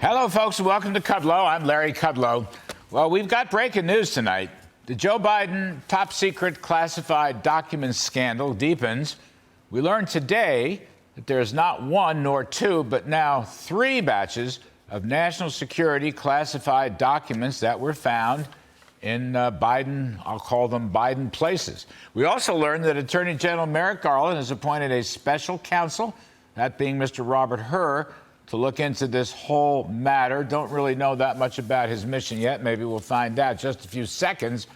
Hello, folks, and welcome to Kudlow. I'm Larry Kudlow. Well, we've got breaking news tonight. The Joe Biden top-secret classified documents scandal deepens. We learned today that there's not one nor two, but now 3 batches of national security classified documents that were found in Biden, I'll call them Biden places. We also learned that Attorney General Merrick Garland has appointed a special counsel, that being Mr. Robert Hur, to look into this whole matter. Don't really know that much about his mission yet. Maybe we'll find out in just a few seconds.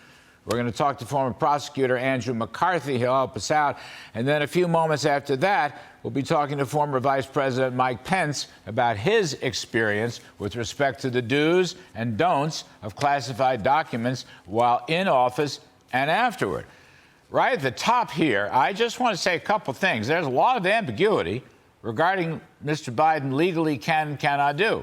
We're going to talk to former prosecutor Andrew McCarthy. He'll help us out. And then a few moments after that, we'll be talking to former Vice President Mike Pence about his experience with respect to the do's and don'ts of classified documents while in office and afterward. Right at the top here, I just want to say a couple things. There's a lot of ambiguity regarding Mr. Biden legally cannot do.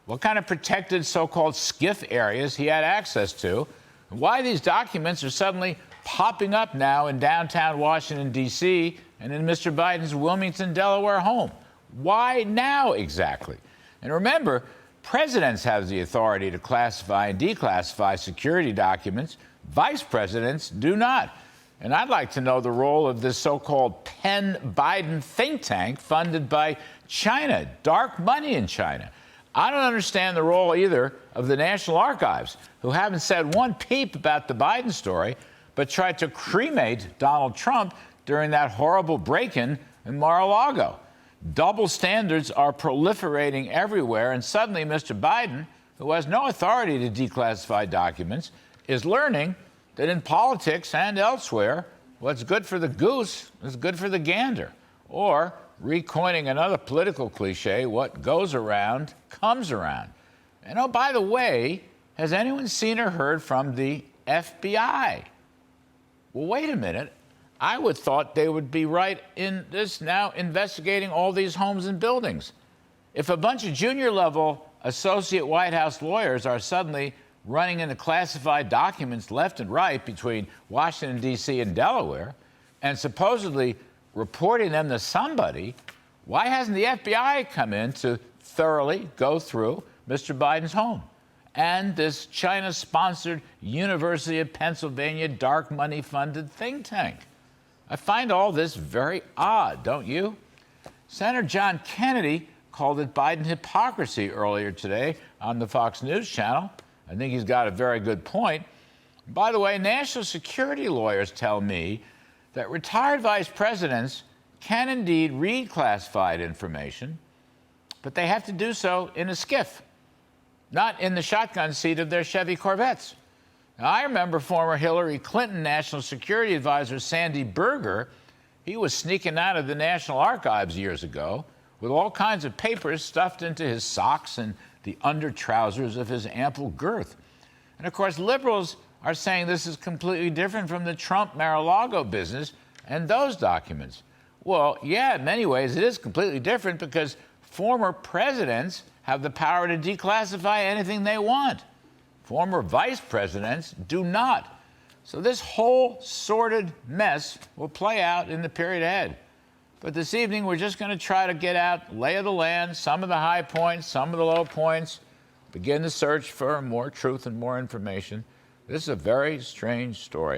What kind of protected so-called SCIF areas he had access to, and why these documents are suddenly popping up now in downtown Washington, D.C., and in Mr. Biden's Wilmington, Delaware home. Why now exactly? And remember, presidents have the authority to classify and declassify security documents. Vice presidents do not. And I'd like to know the role of this so-called Penn Biden think tank funded by China, dark money in China. I don't understand the role either of the National Archives, who haven't said one peep about the Biden story, but tried to cremate Donald Trump during that horrible break-in in Mar-a-Lago. Double standards are proliferating everywhere, and suddenly Mr. Biden, who has no authority to declassify documents, is learning that in politics and elsewhere, what's good for the goose is good for the gander. Or, recoining another political cliche, what goes around comes around. And oh, by the way, has anyone seen or heard from the FBI? Well, wait a minute. I would thought they would be right in this now investigating all these homes and buildings. If a bunch of junior-level associate White House lawyers are suddenly running into classified documents left and right between Washington, D.C. and Delaware, and supposedly reporting them to somebody, why hasn't the FBI come in to thoroughly go through Mr. Biden's home and this China-sponsored University of Pennsylvania dark money-funded think tank? I find all this very odd, don't you? Senator John Kennedy called it Biden hypocrisy earlier today on the Fox News channel. I think he's got a very good point. By the way, national security lawyers tell me that retired vice presidents can indeed read classified information, but they have to do so in a SCIF, not in the shotgun seat of their Chevy Corvettes. Now, I remember former Hillary Clinton National Security Advisor Sandy Berger. He was sneaking out of the National Archives years ago with all kinds of papers stuffed into his socks and the under trousers of his ample girth. And of course, liberals are saying this is completely different from the Trump Mar-a-Lago business and those documents. Well, yeah, in many ways it is completely different because former presidents have the power to declassify anything they want. Former vice presidents do not. So this whole sordid mess will play out in the period ahead. But this evening, we're just going to try to get out, lay of the land, some of the high points, some of the low points, begin the search for more truth and more information. This is a very strange story.